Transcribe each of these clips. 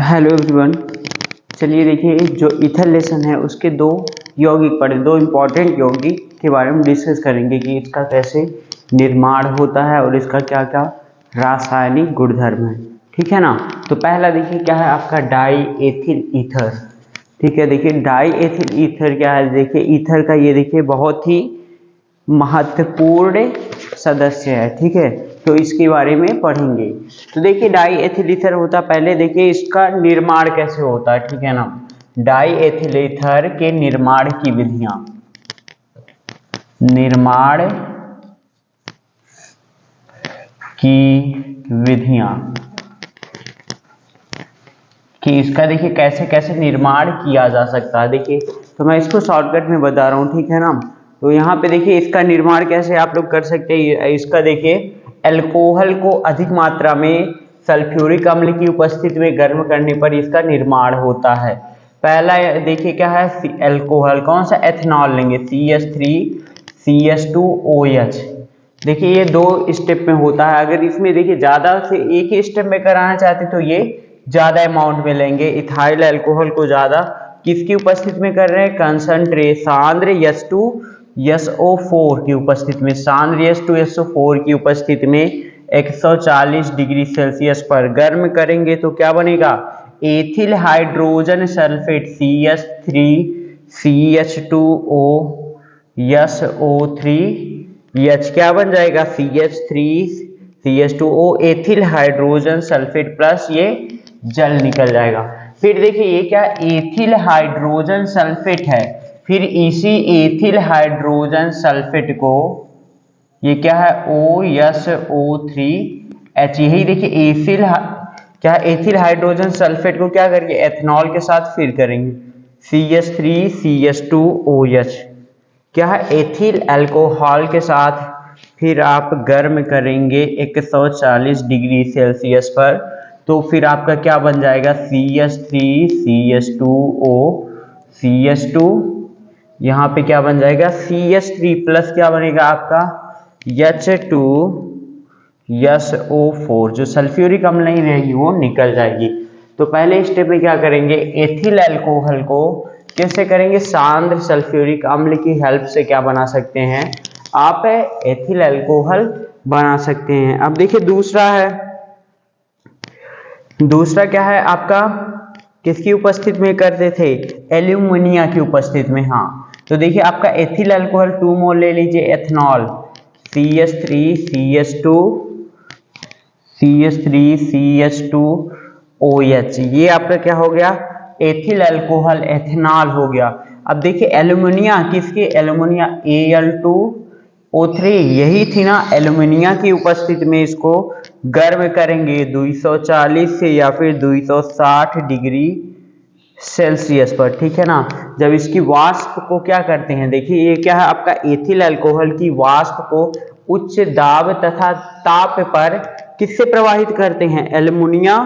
Hello everyone. चलिए देखिए, जो ईथर लेसन है उसके दो यौगिक पढ़े, दो इम्पॉर्टेंट यौगिक के बारे में डिस्कस करेंगे कि इसका कैसे निर्माण होता है और इसका क्या क्या रासायनिक गुणधर्म है। ठीक है ना। तो पहला देखिए क्या है आपका डाई एथिल ईथर। ठीक है, देखिए डाई एथिल ईथर क्या है। देखिए ईथर का ये देखिए बहुत ही महत्वपूर्ण सदस्य है। ठीक है, तो इसके बारे में पढ़ेंगे। तो देखिए डाई एथिल ईथर होता, पहले देखिए इसका निर्माण कैसे होता है। ठीक है ना। डाई एथिल ईथर के निर्माण की विधियां, निर्माण की विधियां कि इसका देखिए कैसे कैसे निर्माण किया जा सकता है। देखिए तो मैं इसको शॉर्टकट में बता रहा हूँ। ठीक है ना। तो यहाँ पे देखिए इसका निर्माण कैसे आप लोग कर सकते हैं। इसका देखिए अल्कोहल को अधिक मात्रा में सल्फ्यूरिक अम्ल की उपस्थिति में गर्म करने पर इसका निर्माण होता है। पहला देखिए क्या है, अल्कोहल कौन सा, एथेनॉल लेंगे, CH3CH2OH। देखिए ये दो स्टेप में होता है। अगर इसमें देखिए ज्यादा से एक ही स्टेप में कराना चाहते तो ये ज्यादा अमाउंट में लेंगे। इथाइल अल्कोहल को ज्यादा किसकी उपस्थिति में कर रहे हैं, कंसंट्रेट सांद्र SO4 की उपस्थिति में, सांद्र SO4 की उपस्थिति में 140 डिग्री सेल्सियस पर गर्म करेंगे तो क्या बनेगा, एथिल हाइड्रोजन सल्फेट CH3CH2OSO3H क्या बन जाएगा, CH3CH2O ethyl hydrogen sulphate plus ये जल निकल जाएगा। फिर देखिए ये क्या, एथिल हाइड्रोजन सल्फेट है। फिर इसी एथिल हाइड्रोजन सल्फेट को ये क्या है, OSO3H। यही देखिए एथिल क्या, एथिल हाइड्रोजन सल्फेट को क्या करेंगे, एथेनॉल के साथ फिर करेंगे CH3CH2OH क्या है, एथिल अल्कोहल के साथ फिर आप गर्म करेंगे 140 डिग्री सेल्सियस पर। तो फिर आपका क्या बन जाएगा, CH3CH2O यहाँ पे क्या बन जाएगा, CH3 प्लस क्या बनेगा आपका H2SO4, जो सल्फ्यूरिक अम्ल नहीं रहेगी वो निकल जाएगी। तो पहले स्टेप में क्या करेंगे, एथिल अल्कोहल को कैसे करेंगे, सांद्र सल्फ्यूरिक अम्ल की हेल्प से क्या बना सकते हैं आप, एथिल अल्कोहल बना सकते हैं। अब देखिए दूसरा है, दूसरा क्या है आपका, किसकी उपस्थिति में करते थे, एल्यूमिनिया की उपस्थिति में। हाँ तो देखिए आपका एथिल अल्कोहल 2 मोल ले लीजिए, एथेनॉल CH3CH2OH, ये आपका क्या हो गया, एथिल अल्कोहल एथेनॉल हो गया। अब देखिए एल्यूमिनिया किसके, एल्यूमिनिया Al2O3 यही थी ना, एल्यूमिनिया की उपस्थिति में इसको गर्म करेंगे 240 से या फिर 260 डिग्री सेल्सियस पर। ठीक है ना। जब इसकी वाष्प को क्या करते हैं, देखिए ये क्या है आपका, एथिल अल्कोहल की वाष्प को उच्च दाब तथा ताप पर किससे प्रवाहित करते हैं, एल्यूमिनिया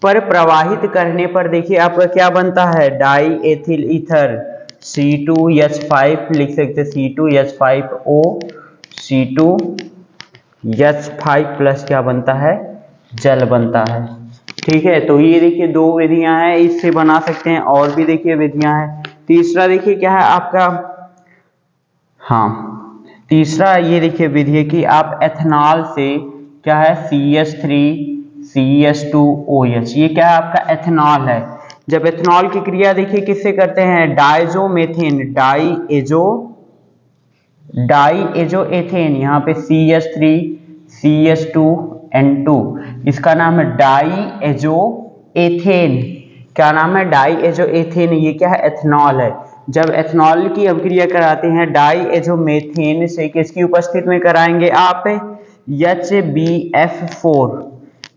पर प्रवाहित करने पर देखिए आपका क्या बनता है, डाई एथिल ईथर C2H5 लिख सकते हैं, C2H5O C2H5 प्लस क्या बनता है, जल बनता है। ठीक है, तो ये देखिए दो विधियां हैं, इससे बना सकते हैं। और भी देखिए विधियां हैं। तीसरा देखिए क्या है आपका, हाँ तीसरा ये देखिए विधि है कि आप एथेनॉल से क्या है, CH3CH2OH, ये क्या है आपका एथेनॉल है। जब एथेनॉल की क्रिया देखिए किससे करते हैं, डाइजोमेथेन, डाइएजोएथेन, यहाँ पे CH3CH2N2, इसका नाम है डाइएजोएथेन। क्या नाम है, डाइएजोएथेन। ये क्या है, एथेनॉल है। जब एथेनॉल की अभिक्रिया कराते हैं डाइएजोमेथेन से, किसकी उपस्थिति में कराएंगे आप, HbF4,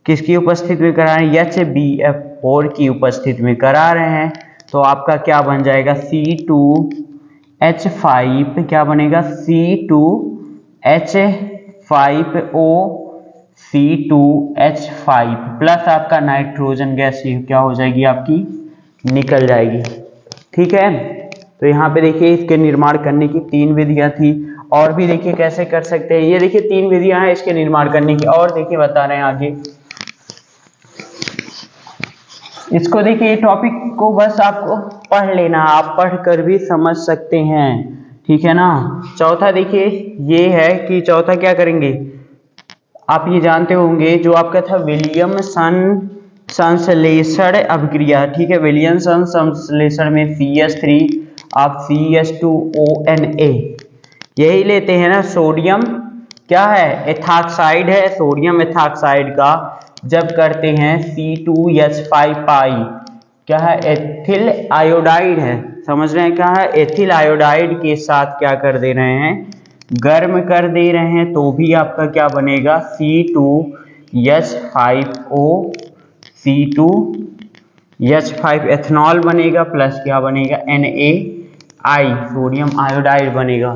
किसकी उपस्थिति में करा रहे हैं, HbF4 की उपस्थिति में करा रहे हैं। तो आपका क्या बन जाएगा, C2H5 क्या बनेगा, C2H5O C2H5 प्लस आपका नाइट्रोजन गैस क्या हो जाएगी आपकी, निकल जाएगी। ठीक है, तो यहाँ पे देखिए इसके निर्माण करने की 3 विधियां थी। और भी देखिए कैसे कर सकते हैं, ये देखिए 3 विधियां हैं इसके निर्माण करने की। और देखिए बता रहे हैं आगे, इसको देखिए, टॉपिक को बस आपको पढ़ लेना, आप पढ़ कर भी समझ सकते हैं, ठीक है ना। चौथा देखिए ये है कि चौथा क्या करेंगे, आप ये जानते होंगे जो आपका था विलियमसन संश्लेषण अभिक्रिया, ठीक है। विलियमसन संश्लेषण में CH3 आप CH2ONA यही लेते हैं ना। सोडियम क्या है, एथॉक्साइड है, सोडियम एथॉक्साइड का जब करते हैं C2H5 क्या है, एथिल आयोडाइड है, समझ रहे हैं क्या है, एथिल आयोडाइड के साथ क्या कर दे रहे हैं, गर्म कर दे रहे हैं, तो भी आपका क्या बनेगा C2H5O, C2H5 एथनॉल बनेगा, प्लस क्या बनेगा NaI सोडियम आयोडाइड बनेगा,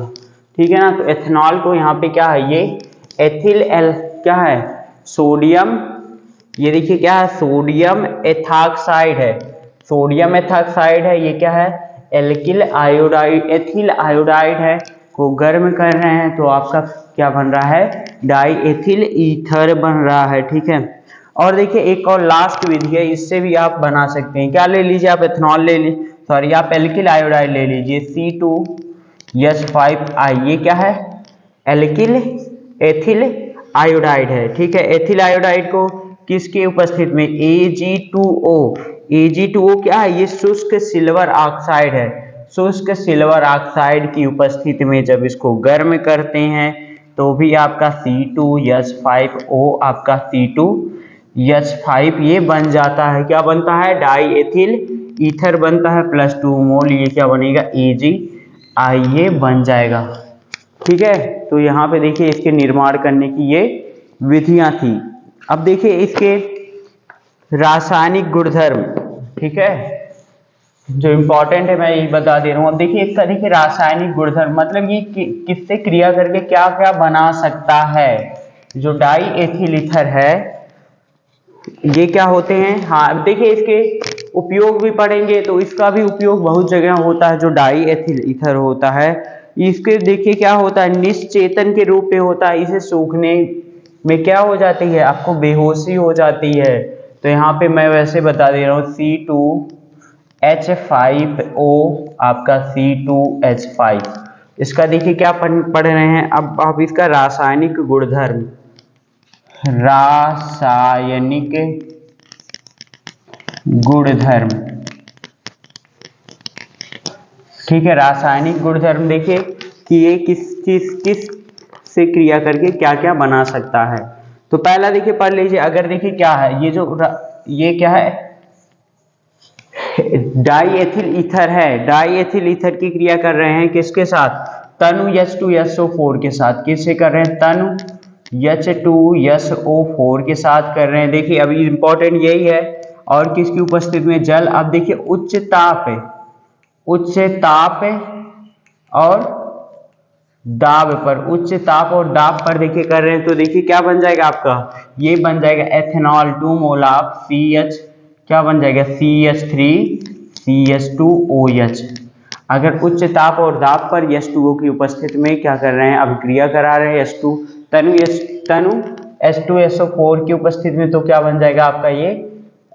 ठीक है ना। तो एथनॉल को यहाँ पे क्या है, ये एथिल क्या है, सोडियम, ये देखिए क्या है, सोडियम एथॉक्साइड है, सोडियम एथॉक्साइड है, ये क्या है, एल्किल आयोडाइड, एथिल आयोडाइड है, को गर्म कर रहे हैं, तो आपका क्या बन रहा है, डाई एथिल ईथर बन रहा है, ठीक है। और देखिए एक और लास्ट विधि है, इससे भी आप बना सकते हैं, क्या ले लीजिए आप, एथनॉल ले लीजिए, सॉरी आप एल्किल आयोडाइड ले लीजिए C2H5I, ये क्या है, एल्किल एथिल आयोडाइड है, ठीक है। एथिल आयोडाइड को किसके उपस्थिति में, Ag2O, Ag2O क्या है, ये शुष्क सिल्वर ऑक्साइड है, शुष्क सिल्वर ऑक्साइड की उपस्थिति में जब इसको गर्म करते हैं तो भी आपका C2H5O, आपका C2H5 ये बन जाता है, क्या बनता है, डाई एथिल ईथर बनता है, प्लस 2 मोल, ये क्या बनेगा AgI, ये बन जाएगा, ठीक है। तो यहाँ पे देखिए इसके निर्माण करने की ये विधियां थी। अब देखिए इसके रासायनिक गुणधर्म, ठीक है, जो इम्पोर्टेंट है मैं यही बता दे रहा हूँ। अब देखिए इसका देखिए रासायनिक गुणधर्म मतलब ये किससे क्रिया करके क्या क्या बना सकता है। जो डाई एथिल ईथर है ये क्या होते हैं, हाँ अब देखिए इसके उपयोग भी पढ़ेंगे, तो इसका भी उपयोग बहुत जगह होता है। जो डाई एथिल ईथर होता है इसके देखिए क्या होता है, निश्चेतन के रूप में होता है, इसे सूखने में क्या हो जाती है, आपको बेहोशी हो जाती है। तो यहाँ पे मैं वैसे बता दे रहा हूँ C2H5O, आपका C2H5, इसका देखिए क्या पढ़ रहे हैं। अब आप इसका रासायनिक गुणधर्म, रासायनिक गुणधर्म, ठीक है। रासायनिक गुणधर्म देखिए कि ये किस से क्रिया करके क्या क्या बना सकता है। तो पहला देखिए पढ़ लीजिए, अगर देखिए क्या है, ये क्या है, डाई एथिल ईथर है, डाई एथिल ईथर की क्रिया कर रहे हैं किसके साथ, तनु H2SO4 के साथ, किससे कर रहे हैं, तनु H2SO4 के साथ कर रहे हैं। देखिए अभी इंपॉर्टेंट यही है, और किसकी उपस्थिति में, जल। अब देखिए उच्च ताप और दाब पर, उच्च ताप और दाब पर देखिए कर रहे हैं, तो देखिए क्या बन जाएगा आपका, ये बन जाएगा एथेनॉल 2 मोल ऑफ CH, क्या बन जाएगा CH3CH2OH। अगर उच्च ताप और दाब पर H2O की उपस्थिति में क्या कर रहे हैं, अभिक्रिया करा रहे हैं H2 तनु H2SO4 की उपस्थिति में, तो क्या बन जाएगा आपका, ये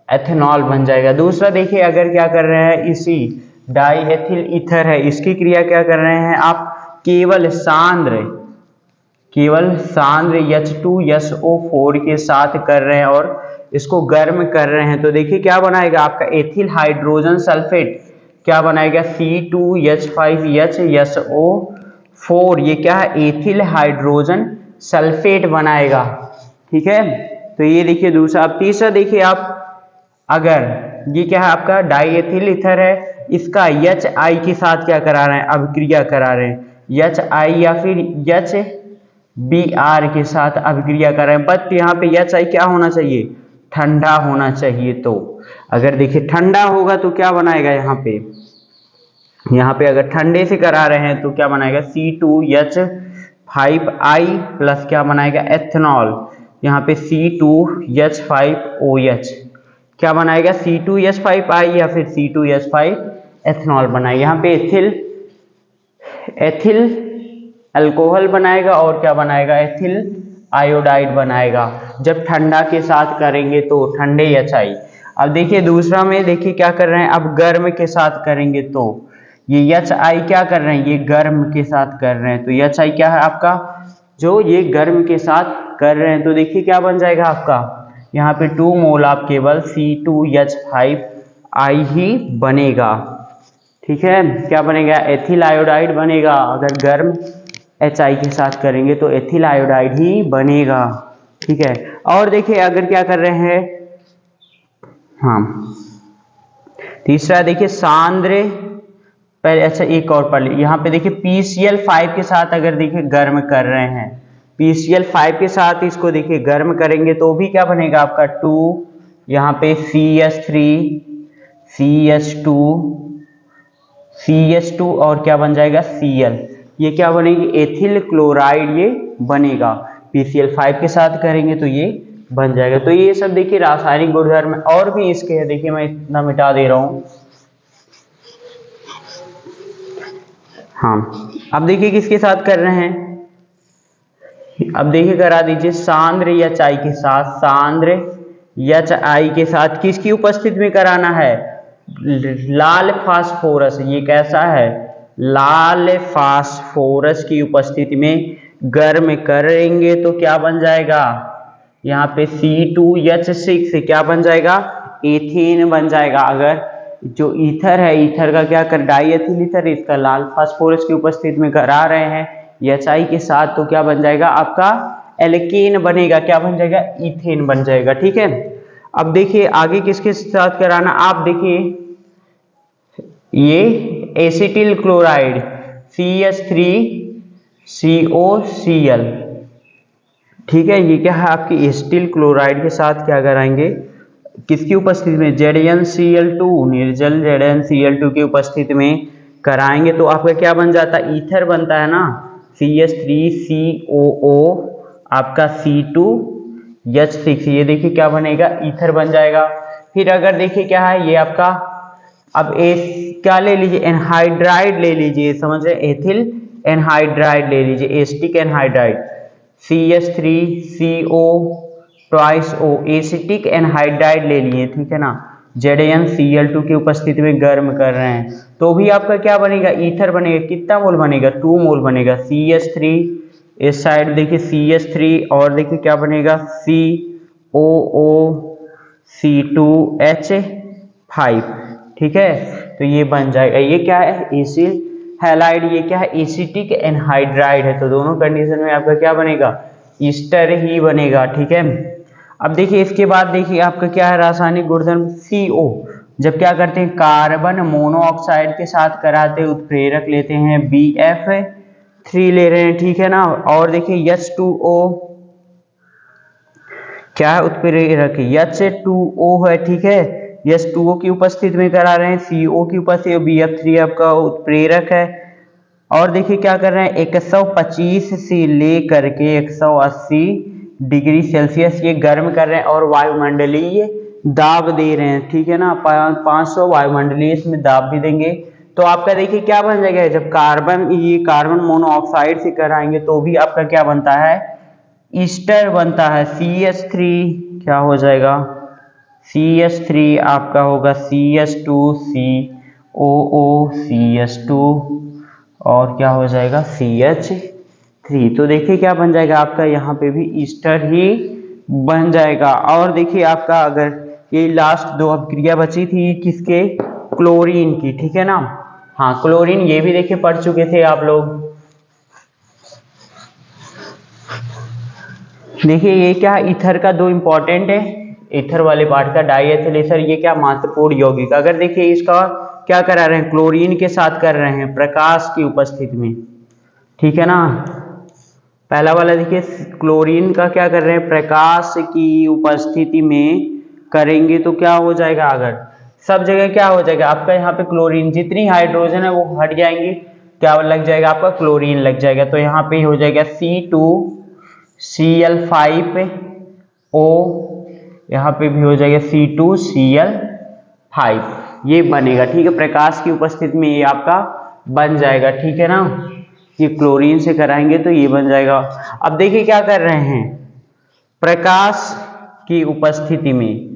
एथेनॉल बन जाएगा। दूसरा देखिए अगर क्या कर रहे हैं, इसी डाई एथिल ईथर है, इसकी क्रिया क्या कर रहे हैं आप, केवल सांद्र H2SO4 के साथ कर रहे हैं और इसको गर्म कर रहे हैं, तो देखिए क्या बनाएगा आपका, एथिल हाइड्रोजन सल्फेट, क्या बनाएगा C2H5HSO4, ये क्या है, एथिल हाइड्रोजन सल्फेट बनाएगा, ठीक है। तो ये देखिए दूसरा। अब तीसरा देखिए आप, अगर ये क्या है आपका डाई एथिल ईथर है, इसका HI के साथ क्या करा रहे हैं, अभिक्रिया करा रहे हैं, HI या फिर HBr के साथ अभिक्रिया कर रहे हैं, बट यहाँ पे HI क्या होना चाहिए, ठंडा होना चाहिए। तो अगर देखिए ठंडा होगा तो क्या बनाएगा, यहाँ पे अगर ठंडे से करा रहे हैं तो क्या बनाएगा, C2H5I प्लस क्या बनाएगा, एथेनॉल, यहाँ पे C2H5OH क्या बनाएगा, C2H5I या फिर C2H5 एथेनॉल बनाएगा। यहाँ पे एथिल अल्कोहल बनाएगा और क्या बनाएगा, एथिल आयोडाइड बनाएगा। जब ठंडा के साथ करेंगे तो ठंडे HI। अब देखिए दूसरा में देखिए क्या कर रहे हैं, अब गर्म के साथ करेंगे तो ये HI क्या कर रहे हैं, ये गर्म के साथ कर रहे हैं, तो HI क्या है आपका, जो ये गर्म के साथ कर रहे हैं, तो देखिए क्या बन जाएगा आपका, यहाँ पे 2 मोल आप केवल C2H5I ही बनेगा। ठीक है, क्या बनेगा, एथिल आयोडाइड बनेगा। अगर गर्म HI के साथ करेंगे तो एथिल आयोडाइड ही बनेगा। ठीक है, और देखिए अगर क्या कर रहे हैं, हाँ तीसरा देखिए सांद्र, पहले अच्छा एक और पढ़ लीजिए, यहाँ पे देखिए PCl5 के साथ अगर देखिए गर्म कर रहे हैं, PCl5 के साथ इसको देखिए गर्म करेंगे तो भी क्या बनेगा आपका 2, यहाँ पे CH3 CH2 और क्या बन जाएगा Cl, ये क्या बनेगी, एथिल क्लोराइड ये बनेगा। PCl5 के साथ करेंगे तो ये बन जाएगा। तो ये सब देखिए रासायनिक गुणधर्म और भी इसके है, देखिए मैं इतना मिटा दे रहा हूं। हाँ अब देखिए किसके साथ कर रहे हैं, अब देखिए करा दीजिए सांद्र HI के साथ, सांद्र HI के साथ किसकी उपस्थिति में कराना है, लाल फास्फोरस, ये कैसा है, लाल फास्फोरस की उपस्थिति में गर्म करेंगे तो क्या बन जाएगा, यहाँ पे C2H6 क्या बन जाएगा, एथेन बन जाएगा। अगर जो ईथर है, ईथर का क्या कर, डाई एथिल ईथर, इसका लाल फास्फोरस की उपस्थिति में करा रहे हैं HI के साथ, तो क्या बन जाएगा आपका एल्केन बनेगा, क्या बन जाएगा, इथेन बन जाएगा। ठीक है, अब देखिए आगे किसके साथ कराना, आप देखिए ये एसिटिल क्लोराइड CH3COCl, ठीक है, ये क्या है आपकी एसिटिल क्लोराइड के साथ क्या कराएंगे, किसकी उपस्थिति में, ZnCl2, निर्जल ZnCl2 की उपस्थिति में कराएंगे तो आपका क्या बन जाता है, ईथर बनता है ना, CH3COO आपका C2H6, ये देखिए क्या बनेगा, ईथर बन जाएगा। फिर अगर देखिए क्या है ये आपका, अब क्या ले लीजिए, एनहाइड्राइड ले लीजिए, समझ रहे, एथिल एनहाइड्राइड ले लीजिए, acetic anhydride CH3CO twice O, acetic anhydride ले लिए, ठीक है ना, ZnCl2 की उपस्थिति में गर्म कर रहे हैं तो भी आपका क्या बनेगा, ईथर बनेगा, कितना मोल बनेगा, 2 मोल बनेगा। CH3 इस साइड देखिए CH3 और देखिए क्या बनेगा COOC2H5, ठीक है, तो ये बन जाएगा, ये क्या है एसिल हैलाइड, ये क्या है एसिटिक एनहाइड्राइड है, तो दोनों कंडीशन में आपका क्या बनेगा, ईस्टर ही बनेगा। ठीक है, अब देखिए इसके बाद देखिए आपका क्या है रासायनिक गुणधर्म CO, जब क्या करते हैं कार्बन मोनोऑक्साइड के साथ कराते उत्प्रेरक लेते हैं BF3 ले रहे हैं, ठीक है ना, और देखिए H2O क्या है उत्प्रेरक H2O है, ठीक है, H2O की उपस्थिति में करा रहे हैं, CO की उपस्थिति, BF3 आपका उत्प्रेरक है, और देखिए क्या कर रहे हैं 125 से लेकर के 180 डिग्री सेल्सियस ये गर्म कर रहे हैं और वायुमंडलीय दाब दे रहे हैं, ठीक है ना, 500 वायुमंडलीय इसमें दाब भी देंगे तो आपका देखिए क्या बन जाएगा, जब ये कार्बन मोनोऑक्साइड से कराएंगे तो भी आपका क्या बनता है, ईस्टर बनता है, CH3 क्या हो जाएगा, CH3 आपका होगा CH2COOCH2 और क्या हो जाएगा CH3, तो देखिए क्या बन जाएगा आपका, यहाँ पे भी ईस्टर ही बन जाएगा। और देखिए आपका अगर ये लास्ट 2 अभिक्रिया बची थी किसके, क्लोरीन की, ठीक है ना, हाँ क्लोरीन, ये भी देखिए पढ़ चुके थे आप लोग। देखिए ये क्या है, ईथर का 2 इंपॉर्टेंट है, ईथर वाले पार्ट का डाई एथिल ईथर, ये क्या महत्वपूर्ण यौगिक, अगर देखिए इसका क्या करा रहे हैं, क्लोरीन के साथ कर रहे हैं प्रकाश की उपस्थिति में, ठीक है ना, पहला वाला देखिए क्लोरीन का क्या कर रहे हैं, प्रकाश की उपस्थिति में करेंगे तो क्या हो जाएगा, अगर सब जगह क्या हो जाएगा आपका, यहाँ पे क्लोरीन जितनी हाइड्रोजन है वो हट जाएंगी, क्या लग जाएगा आपका, क्लोरीन लग जाएगा, तो यहाँ पे हो जाएगा C2Cl5O, यहाँ पे भी हो जाएगा C2Cl5, ये बनेगा, ठीक है, प्रकाश की उपस्थिति में ये आपका बन जाएगा, ठीक है ना, ये क्लोरीन से कराएंगे तो ये बन जाएगा। अब देखिए क्या कर रहे हैं, प्रकाश की उपस्थिति में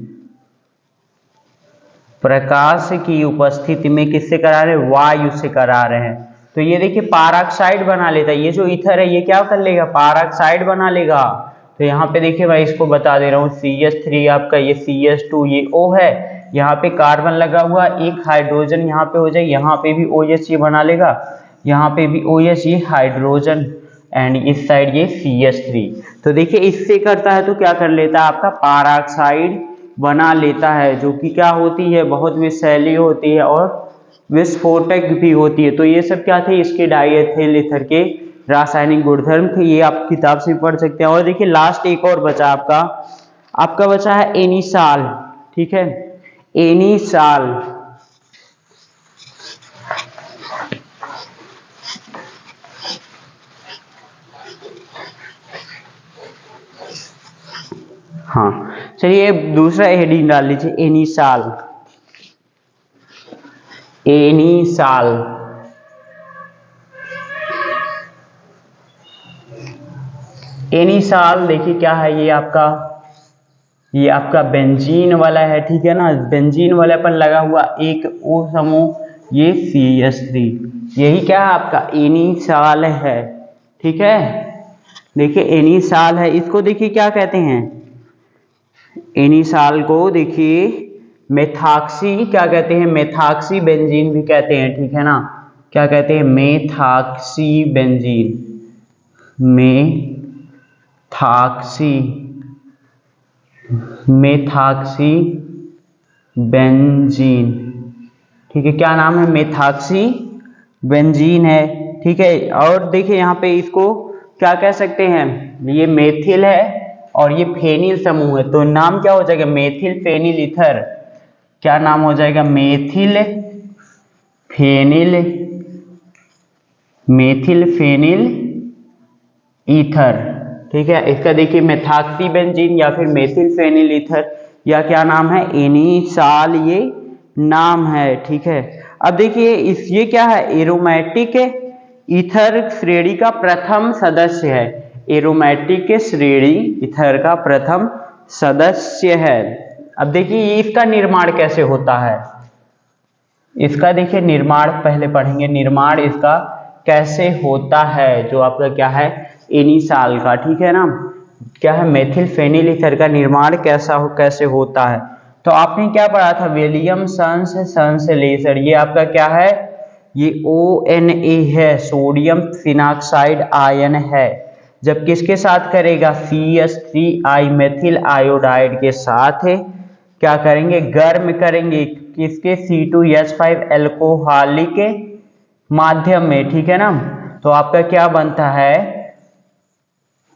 प्रकाश की उपस्थिति में किससे करा रहे हैं, वायु से करा रहे हैं। तो ये देखिए पारॉक्साइड बना लेता है, ये जो ईथर है ये क्या कर लेगा, पारॉक्साइड बना लेगा। तो यहाँ पे देखिए मैं इसको बता दे रहा हूँ, CH3 आपका, ये CH2, ये O है, यहाँ पे कार्बन लगा हुआ, एक हाइड्रोजन यहाँ पे हो जाए, यहाँ पे भी OH ये बना लेगा, यहाँ पे भी OH, ये हाइड्रोजन, एंड इस साइड ये CH3। तो देखिए इससे करता है तो क्या कर लेता है, आपका पारॉक्साइड बना लेता है, जो कि क्या होती है, बहुत विषैली होती है और विस्फोटक भी होती है। तो ये सब क्या थे, इसके डाइएथिल ईथर के रासायनिक गुणधर्म थे, ये आप किताब से पढ़ सकते हैं। और देखिए लास्ट एक और बचा आपका बचा है एनिसाल, ठीक है, एनिसाल। हाँ चलिए दूसरा हेडिंग डाल लीजिए, एनिसाल, एनिसाल। एनिसाल देखिए क्या है, ये आपका बेंजीन वाला है, ठीक है ना, बेंजीन वाले पर लगा हुआ एक O समूह, ये CH3, यही क्या है आपका एनिसाल है, ठीक है। देखिए एनिसाल है, इसको देखिए क्या कहते हैं, एनिसाल को देखिए मेथॉक्सी क्या कहते हैं, मेथॉक्सी बेंजीन भी कहते हैं, ठीक है ना, क्या कहते हैं, मेथॉक्सी बेंजीन, मेथॉक्सी बेंजीन, ठीक है, क्या नाम है, मेथॉक्सी बेंजीन है, ठीक है। और देखिए यहाँ पे इसको क्या कह सकते हैं, ये मेथिल है और ये फेनिल समूह है, तो नाम क्या हो जाएगा, मेथिल फेनिल ईथर, क्या नाम हो जाएगा, मेथिल फेनिल ईथर, ठीक है। इसका देखिए मेथॉक्सी बेंजीन या फिर मेथिल फेनिल ईथर, या क्या नाम है, एनिसाल ये नाम है, ठीक है। अब देखिए ये क्या है, एरोमेटिक ईथर श्रेणी का प्रथम सदस्य है, एरोमेटिक श्रेणी ईथर का प्रथम सदस्य है। अब देखिए इसका निर्माण कैसे होता है, इसका देखिए निर्माण पहले पढ़ेंगे, निर्माण इसका कैसे होता है, जो आपका क्या है एनिसाल का, ठीक है ना, क्या है मेथिल फेनिल ईथर का निर्माण कैसे होता है। तो आपने क्या पढ़ा था, विलियम संश्लेषण, ये आपका क्या है, ये ONA है, सोडियम फिनॉक्साइड आयन है, जब किसके साथ करेगा, CH3I मेथिल आयोडाइड के साथ है, क्या करेंगे, गर्म करेंगे, किसके, C2H5 एल्कोहलिक के माध्यम में, ठीक है ना। तो आपका क्या बनता है,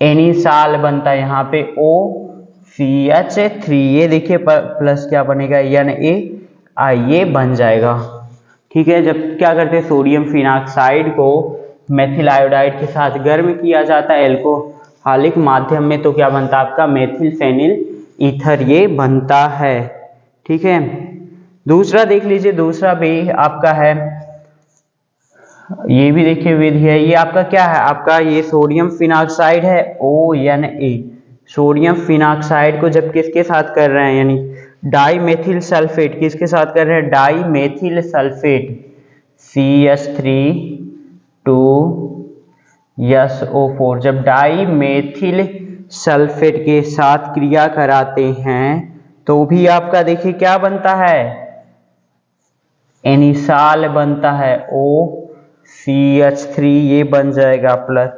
एनिसाल बनता है, यहाँ पे OCH3, ये देखिए प्लस क्या बनेगा, NaI, ये बन जाएगा, ठीक है। जब क्या करते हैं, सोडियम फिनॉक्साइड को मेथिल आयोडाइड के साथ गर्म किया जाता है एल्कोहलिक माध्यम में, तो क्या बनता है आपका मेथिल फेनिल ईथर, ये बनता है, ठीक है। दूसरा देख लीजिए, दूसरा भी आपका है, ये भी देखिए विधि है, ये आपका क्या है, आपका ये सोडियम फिनॉक्साइड है, ONA, सोडियम फिनॉक्साइड को जब किसके साथ कर रहे हैं, यानी डाईमेथिल सल्फेट, किसके साथ कर रहे हैं, डाईमेथिल सल्फेट, CH3 2SO4, जब डाईमेथिल सल्फेट के साथ क्रिया कराते हैं तो भी आपका देखिए क्या बनता है, एनिसाल बनता है, OCH3 ये बन जाएगा, प्लस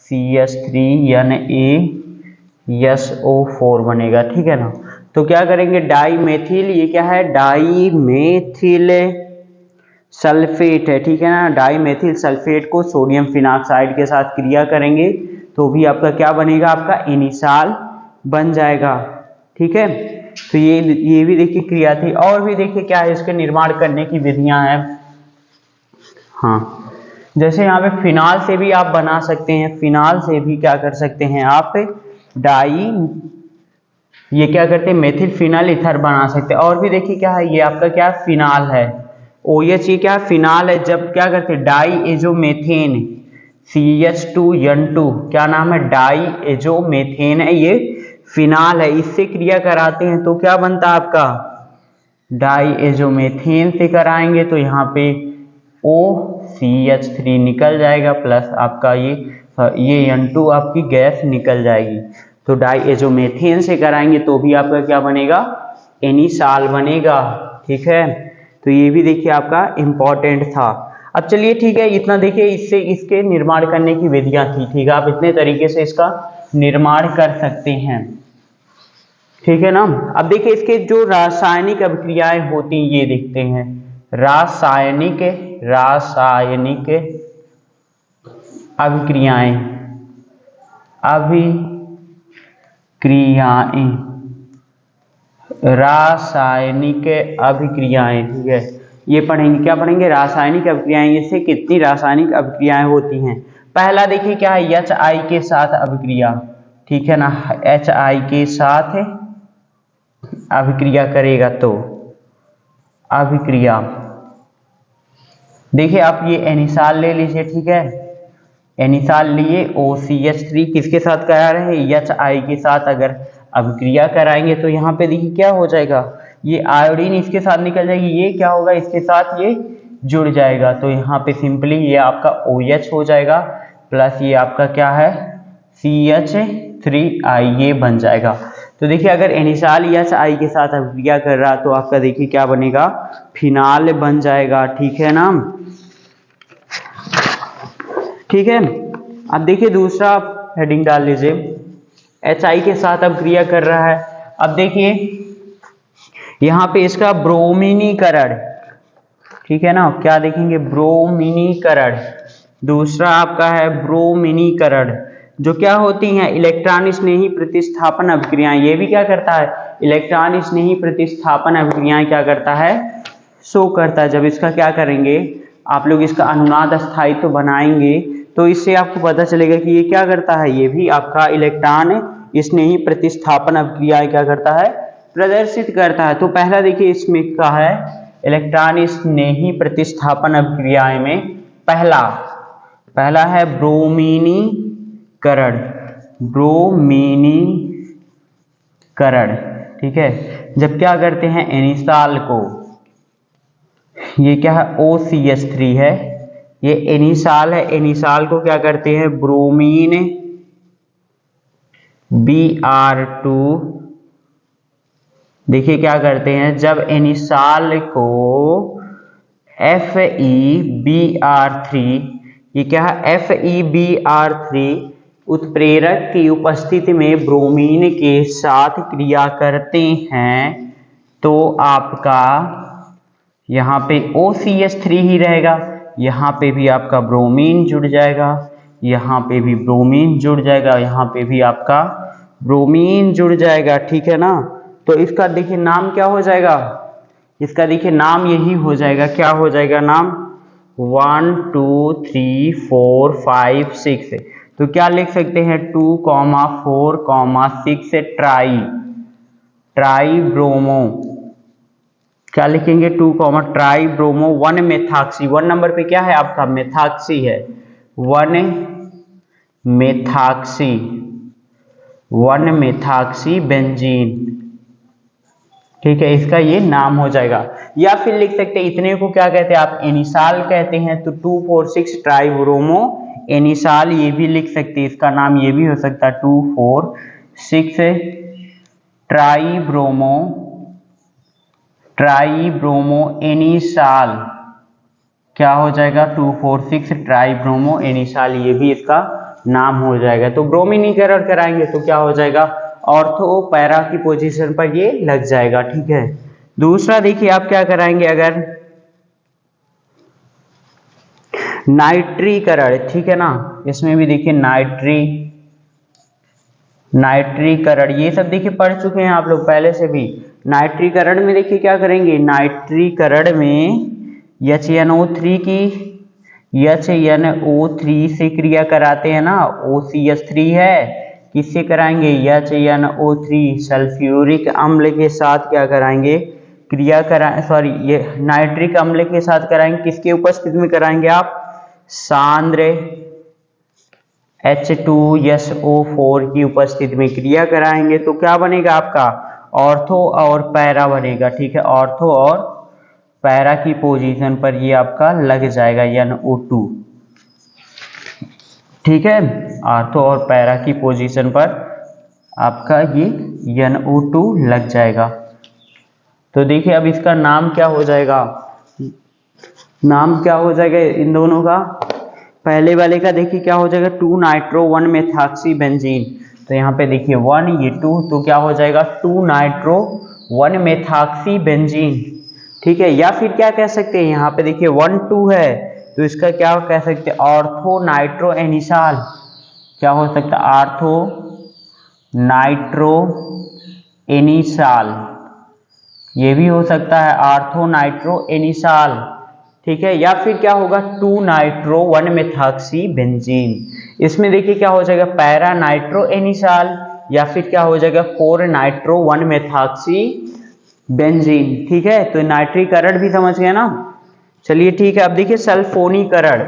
CH3NaSO4 बनेगा, ठीक है ना। तो क्या करेंगे, डाईमेथिल, ये क्या है, डाईमेथिल सल्फेट है, ठीक है ना, डाईमेथिल सल्फेट को सोडियम फिनॉक्साइड के साथ क्रिया करेंगे तो भी आपका क्या बनेगा, आपका एनिसाल बन जाएगा, ठीक है। तो ये भी देखिए क्रिया थी, और भी देखिए क्या है, इसके निर्माण करने की विधियां हैं। हाँ जैसे यहाँ पे फिनाल से भी आप बना सकते हैं, फिनाल से भी क्या कर सकते हैं आप, ये क्या करते हैं, मेथिल फिनाल ईथर बना सकते हैं। और भी देखिए क्या है, ये आपका क्या फिनाल है, OH ये क्या फिनाल है, जब क्या करते हैं, डाई एजोमेथेन CH2N2, क्या नाम है, डाई एजोमेथेन है, ये फिनाल है, इससे क्रिया कराते हैं तो क्या बनता है आपका डाईएजोमेथेन से कराएंगे तो यहाँ पे OCH3 निकल जाएगा प्लस आपका ये N2 आपकी गैस निकल जाएगी। तो डाईएजोमेथेन से कराएंगे तो भी आपका क्या बनेगा, एनिसाल बनेगा। ठीक है, तो ये भी देखिए आपका इम्पोर्टेंट था। अब चलिए ठीक है, इतना देखिए इससे इसके निर्माण करने की विधियां थी। ठीक है, आप इतने तरीके से इसका निर्माण कर सकते हैं। ठीक है ना। अब देखिए इसके जो रासायनिक अभिक्रियाएं होती हैं ये देखते हैं। रासायनिक अभिक्रियाएं रासायनिक अभिक्रियाएं। ठीक है, ये पढ़ेंगे, क्या पढ़ेंगे, रासायनिक अभिक्रियाएं। इससे कितनी रासायनिक अभिक्रियाएं होती हैं। पहला देखिए क्या है, HI के साथ अभिक्रिया। ठीक है ना, HI के साथ अभिक्रिया करेगा तो अभिक्रिया, देखिए आप ये एनिसाल ले लीजिए। ठीक है, एनिसाल लिए, OCH3 किसके साथ करा रहे हैं, HI के साथ अगर अभिक्रिया कराएंगे तो यहाँ पे देखिए क्या हो जाएगा, ये आयोडीन इसके साथ निकल जाएगी, ये क्या होगा, इसके साथ ये जुड़ जाएगा। तो यहाँ पे सिंपली ये आपका OH हो जाएगा प्लस ये आपका क्या है CH3I, ये बन जाएगा। तो देखिए अगर एनिसाल HI के साथ अभिक्रिया कर रहा तो आपका देखिए क्या बनेगा, फिनाल बन जाएगा। ठीक है ना। ठीक है, अब देखिए दूसरा हेडिंग डाल लीजिए, HI के साथ अभिक्रिया कर रहा है। अब देखिए यहाँ पे इसका ब्रोमीनीकरण। ठीक है ना, क्या देखेंगे, ब्रोमीनीकरण। दूसरा आपका है ब्रोमीनीकरण, जो क्या होती हैं, इलेक्ट्रॉन स्नेही प्रतिस्थापन अभिक्रियाएं। ये भी क्या करता है, इलेक्ट्रॉन स्नेही प्रतिस्थापन अभिक्रियाएं क्या करता है, शो करता है। जब इसका क्या करेंगे आप लोग, इसका अनुनाद स्थायित्व बनाएंगे तो इससे आपको पता चलेगा कि ये क्या करता है, ये भी आपका इलेक्ट्रॉन स्नेही प्रतिस्थापन अभिक्रियाएं क्या करता है, प्रदर्शित करता है। तो पहला देखिए इसमें क्या है, इलेक्ट्रॉन स्नेही प्रतिस्थापन अभिक्रियाएं में पहला है ब्रोमीनीकरण। ठीक है, जब क्या करते हैं एनिसाल को, ये क्या है OCH3 है, ये एनिसाल है, एनिसाल को क्या करते हैं ब्रोमीन Br2, देखिए क्या करते हैं, जब एनिसाल को FeBr3, ये क्या है FeBr3 उत्प्रेरक की उपस्थिति में ब्रोमीन के साथ क्रिया करते हैं तो आपका यहाँ पे OCH3 ही रहेगा, यहाँ पे भी आपका ब्रोमीन जुड़ जाएगा, यहाँ पे भी ब्रोमीन जुड़ जाएगा, यहाँ पे भी आपका ब्रोमीन जुड़ जाएगा। ठीक है ना। तो इसका देखिए नाम क्या हो जाएगा, इसका देखिए नाम यही हो जाएगा, क्या हो जाएगा नाम, 1 2 3 4 5 6। तो क्या लिख सकते हैं 2, 4, 6 ट्राई ब्रोमो, क्या लिखेंगे 2, ट्राई ब्रोमो 1 मेथाक्सी। 1 नंबर पे क्या है आपका मेथाक्सी है, 1 मेथाक्सी बेंजीन। ठीक है, इसका ये नाम हो जाएगा। या फिर लिख सकते हैं इतने को क्या कहते हैं आप, एनिसाल कहते हैं। तो 2 4 6 ट्राइब्रोमो एनिसाल, ये भी लिख सकते हैं, इसका नाम ये भी हो सकता है 2 4 6 ट्राइब्रोमो एनिसाल, क्या हो जाएगा 2 4 6 ट्राइब्रोमो एनिसाल, ये भी इसका नाम हो जाएगा। तो ब्रोमीनीकरण कराएंगे तो क्या हो जाएगा, ऑर्थो पैरा की पोजीशन पर ये लग जाएगा। ठीक है, दूसरा देखिए आप क्या कराएंगे, अगर नाइट्रीकरण, ठीक है ना, इसमें भी देखिए नाइट्रीकरण, ये सब देखिए पढ़ चुके हैं आप लोग पहले से भी। नाइट्रीकरण में देखिए क्या करेंगे, नाइट्रीकरण में HNO3 से क्रिया कराते हैं ना, OCH3 है, किससे कराएंगे, HNO3 सल्फ्यूरिक अम्ल के साथ क्या कराएंगे, क्रिया कराएं, सॉरी ये नाइट्रिक अम्ल के साथ कराएंगे, किसके उपस्थिति में कराएंगे आप, सांद्र H2SO4 की उपस्थिति में क्रिया कराएंगे तो क्या बनेगा आपका ऑर्थो और पैरा बनेगा, ठीक है। ऑर्थो और पैरा की पोजीशन पर ये आपका लग जाएगा NO2, ठीक है। ऑर्थो और पैरा की पोजीशन पर आपका ये NO2 लग जाएगा। तो देखिए अब इसका नाम क्या हो जाएगा, नाम क्या हो जाएगा इन दोनों का। पहले वाले का देखिए क्या हो जाएगा, 2 नाइट्रो 1 मेथॉक्सी बेंजीन। तो यहाँ पे देखिए 1 ये 2, तो क्या हो जाएगा 2 नाइट्रो 1 मेथॉक्सी बेंजीन, ठीक है। या फिर क्या कह सकते हैं, यहाँ पे देखिए 1 2 है तो इसका क्या कह सकते हैं, ऑर्थो नाइट्रो एनिसाल। क्या हो सकता है, ऑर्थो नाइट्रो एनिसाल, ये भी हो सकता है ऑर्थो नाइट्रो एनिसाल, ठीक है। या फिर क्या होगा 2 नाइट्रो 1 मेथॉक्सी बेंजीन। इसमें देखिए क्या हो जाएगा पैरा नाइट्रो एनिसाल, या फिर क्या हो जाएगा 4 नाइट्रो 1 मेथॉक्सी बेंजीन, ठीक है। तो नाइट्रीकरण भी समझ गए ना। चलिए ठीक है, अब देखिए सल्फोनीकरण,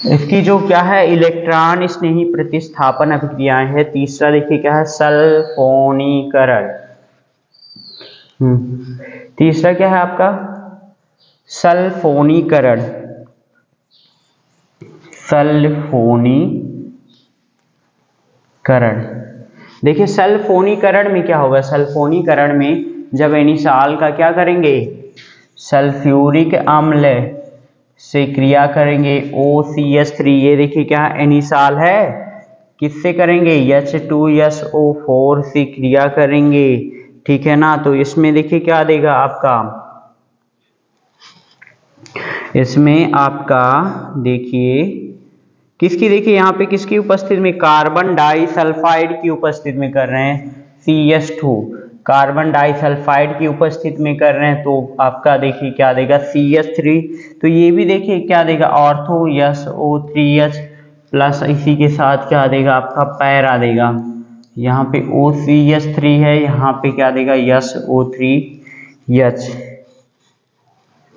इसकी जो क्या है इलेक्ट्रॉन स्नेही प्रतिस्थापन अभिक्रियाएं है। तीसरा देखिए क्या है सल्फोनीकरण, तीसरा क्या है आपका सल्फोनीकरण। सल्फोनीकरण देखिए सल्फोनीकरण में क्या होगा, सल्फोनीकरण में जब एनिसाल का क्या करेंगे सल्फ्यूरिक अम्ल से क्रिया करेंगे OCH3, ये देखिए क्या एनिसाल है, किससे करेंगे H2SO4 से क्रिया करेंगे, ठीक है ना। तो इसमें देखिए क्या देगा आपका, इसमें आपका देखिए किसकी, देखिए यहाँ पे किसकी उपस्थिति में, कार्बन डाइसल्फाइड की उपस्थिति में कर रहे हैं CH2, कार्बन डाइसल्फाइड की उपस्थिति में कर रहे हैं। तो आपका देखिए क्या देगा CH3, तो ये भी देखिए क्या देगा ऑर्थो SO3H प्लस इसी के साथ क्या देगा आपका पैरा देगा। यहाँ पे OCH3 है, यहाँ पे क्या देगा SO3H,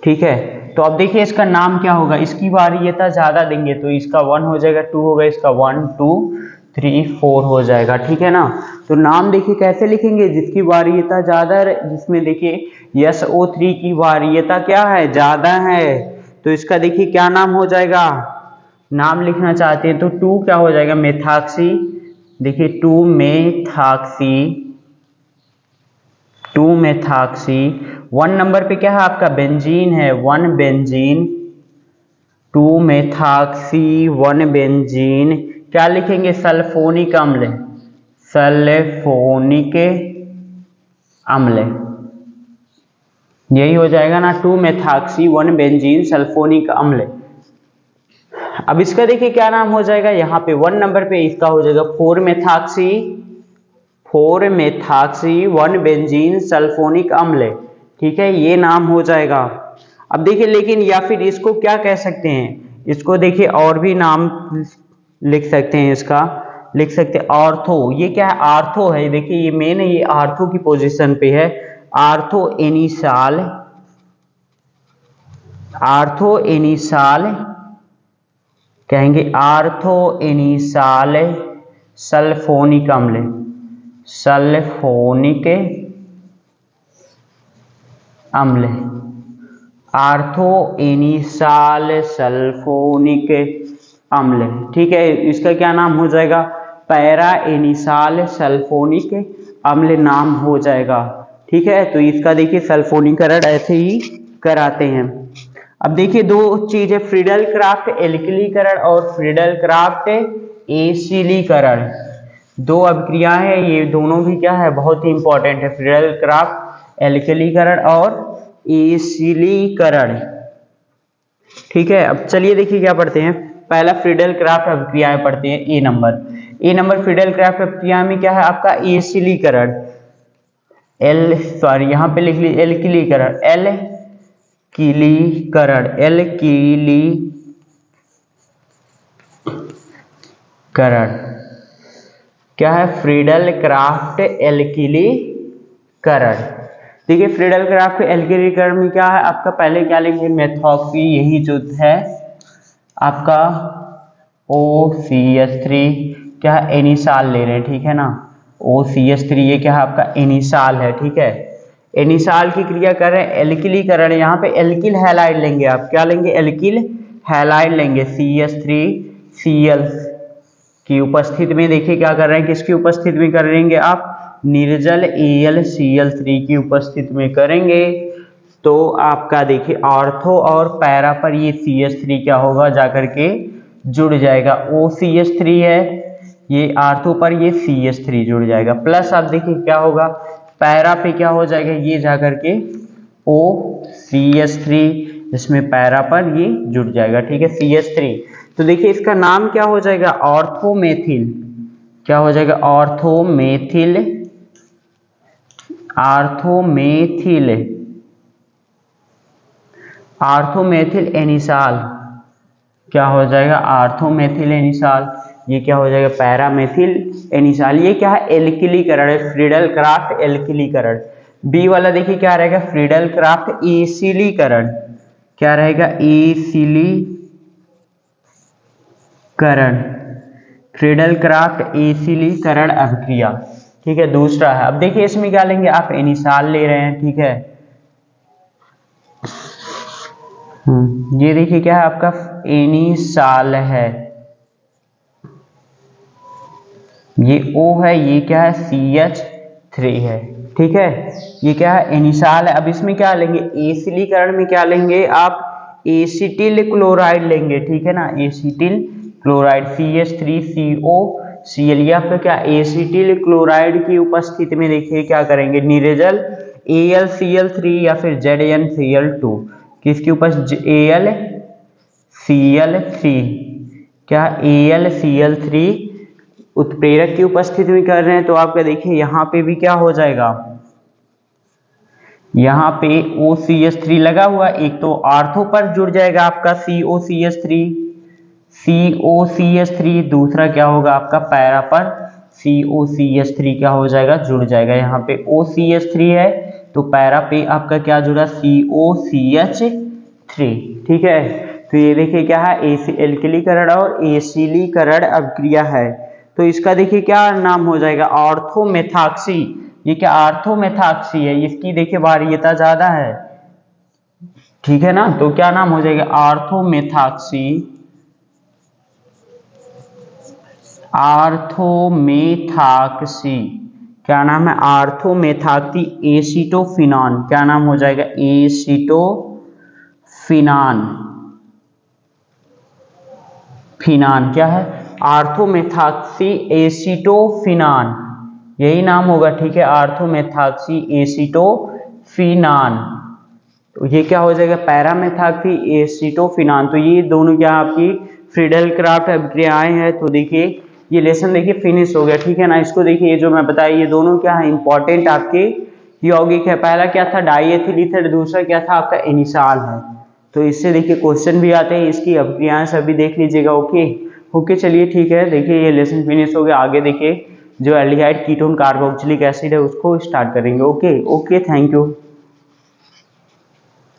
ठीक है। तो अब देखिए इसका नाम क्या होगा, इसकी वारीयता ज्यादा देंगे तो इसका 1 हो जाएगा, 2 होगा, इसका 1 2 3 4 हो जाएगा, ठीक है ना। तो नाम देखिए कैसे लिखेंगे, जिसकी वारीयता ज्यादा, जिसमें देखिए SO3 की वारीयता क्या है ज्यादा है, तो इसका देखिए क्या नाम हो जाएगा, नाम लिखना चाहते हैं तो 2 क्या हो जाएगा मेथॉक्सी, देखिए 2 मेथॉक्सी 1 नंबर पे क्या है आपका बेंजीन है 1 बेंजीन, 2 मेथॉक्सी 1 बेंजीन, क्या लिखेंगे सल्फोनिक अम्ल, सल्फोनिक अम्ल, यही हो जाएगा ना 2 मेथॉक्सी 1 बेंजीन सल्फोनिक अम्ल। अब इसका देखिए क्या नाम हो जाएगा, यहाँ पे 1 नंबर पे इसका हो जाएगा 4 मेथॉक्सी 1 बेंजीन सल्फोनिक अम्ल, ठीक है, ये नाम हो जाएगा। अब देखिए लेकिन या फिर इसको क्या कह सकते हैं, इसको देखिए और भी नाम लिख सकते हैं, इसका लिख सकते हैं ऑर्थो, ये क्या है आर्थो है, देखिए ये मेन है, ये आर्थो की पोजीशन पे है, आर्थो एनिसाल, आर्थो एनिसाल कहेंगे, आर्थो एनिसाल सल्फोनिक अम्ल, सल्फोनिक अम्ल, आर्थो एनिसाल सल्फोनिक अम्ल, ठीक है। इसका क्या नाम हो जाएगा पैरा एनिसाल सल्फोनिक अम्ल नाम हो जाएगा, ठीक है। तो इसका देखिए सल्फोनीकरण ऐसे ही कराते हैं। अब देखिए दो चीजें फ्रीडल क्राफ्ट एल्किलीकरण और फ्रीडल क्राफ्ट एसिलीकरण, दो अभिक्रिया है, ये दोनों भी क्या है बहुत ही इंपॉर्टेंट है, फ्रीडल क्राफ्ट एल्किलीकरण और एसिलीकरण, ठीक है। अब चलिए देखिए क्या पढ़ते हैं, पहला फ्रीडल क्राफ्ट अभिक्रियाएं पढ़ते हैं। ए नंबर फ्रीडल क्राफ्ट अभिक्रिया में क्या है आपका एसिलीकरण, यहाँ पे लिख ली एल्किलीकरण, एल्किलीकरण क्या है फ्रीडल क्राफ्ट एल्किलीकरण। देखिए फ्रीडल क्राफ्ट एल्किलीकरण में क्या है आपका, पहले क्या लिखेंगे मेथॉक्सी, यही जो है आपका OCH3 क्या है एनिसाल ले रहे हैं, ठीक है ना, OCH3, ये क्या है आपका एनिसाल है, ठीक है। एनिसाल की क्रिया कर रहे हैं, एल्किलीकरण। यहाँ पे एल्किल हैलाइड लेंगे आप, क्या लेंगे, एल्किल हैलाइड लेंगे, CH3Cl की उपस्थिति में। देखिए क्या कर रहे हैं, किसकी उपस्थिति में करेंगे आप, निर्जल AlCl3 की उपस्थिति में करेंगे। तो आपका देखिए ऑर्थो और पैरा पर ये CH3 क्या होगा, जाकर के जुड़ जाएगा। OCH3 है, ये ऑर्थो पर ये CH3 जुड़ जाएगा। प्लस आप देखिए क्या होगा, पैरा पे क्या हो जाएगा, ये जाकर के OCH3, इसमें पैरा पर ये जुड़ जाएगा, ठीक है, CH3। तो देखिए इसका नाम क्या हो जाएगा, ऑर्थोमेथिल। क्या हो जाएगा, ऑर्थोमेथिल, ऑर्थोमेथिल, ऑर्थोमेथिल एनिसाल। क्या हो जाएगा, ऑर्थोमेथिल एनिसाल। ये क्या हो जाएगा, पैरामेथिल एनिसाल। ये क्या है, एल्किलीकरण है, फ्रीडल क्राफ्ट एल्किलीकरण। बी वाला देखिए क्या रहेगा, फ्रीडल क्राफ्ट एसिलीकरण। क्या रहेगा, एसिलीकरण, फ्रीडल क्राफ्ट एसिलीकरण अभिक्रिया, ठीक है, दूसरा है। अब देखिए इसमें क्या लेंगे आप, एनिसाल ले रहे हैं, ठीक है। ये देखिए क्या है आपका, एनिसाल है, ये O है, ये क्या है, CH3 है, ठीक है। ये क्या है, एनिसाल है। अब इसमें क्या लेंगे, एसिलीकरण में क्या लेंगे आप, एसिटिल क्लोराइड लेंगे, ठीक है ना, एसिटिल क्लोराइड, CH3COCl। ये आपका क्या, एसिटिल क्लोराइड की उपस्थिति में देखिए क्या करेंगे, निर्जल AlCl3 या फिर ZnCl2, किसकी उपस्थिति, AlCl3, क्या AlCl3 उत्प्रेरक की उपस्थिति में कर रहे हैं। तो आपका देखिए यहाँ पे भी क्या हो जाएगा, यहाँ पे OCH3 लगा हुआ, एक तो ऑर्थो पर जुड़ जाएगा आपका COCH3, दूसरा क्या होगा आपका पैरा पर COCH3 क्या हो जाएगा, जुड़ जाएगा। यहाँ पे OCH3 है तो पैरा पे आपका क्या जुड़ा, COCH3, ठीक है। तो ये देखिए क्या है, एल्किलीकरण और एसिलीकरण अभिक्रिया है। तो इसका देखिए क्या नाम हो जाएगा, ऑर्थोमेथाक्सी। ये क्या, ऑर्थोमेथाक्सी है, इसकी देखिए बारीयता ज्यादा है, ठीक है ना। तो क्या नाम हो जाएगा, ऑर्थोमेथाक्सी, ऑर्थोमेथाक्सी। क्या नाम है, ऑर्थोमेथाक्सी एसिटोफिनान। क्या नाम हो जाएगा, एसिटोफिनान, फिनान क्या है, ऑर्थोमेथाक्सी एसिटोफिनान, यही नाम होगा, ठीक है, ऑर्थोमेथाक्सी एसिटोफिनान। तो ये क्या हो जाएगा, पैरामेथाक्सी एसिटोफिनान। तो ये दोनों क्या आपकी फ्रीडल क्राफ्ट अभिक्रियाएं हैं। तो देखिए ये लेसन देखिए फिनिश हो गया, ठीक है ना। इसको देखिए ये जो मैं बताया, ये दोनों क्या है, इंपॉर्टेंट आपके यौगिक है। पहला क्या था, डाईएथिल ईथर, दूसरा क्या था आपका, एनिसाल है। तो इससे देखिए क्वेश्चन भी आते हैं, इसकी अभिक्रियाएं सभी देख लीजिएगा। ओके चलिए ठीक है, देखिए ये लेसन फिनिश हो गया। आगे देखिए जो एल्डिहाइड कीटोन कार्बोक्सिलिक एसिड है उसको स्टार्ट करेंगे। Okay thank you.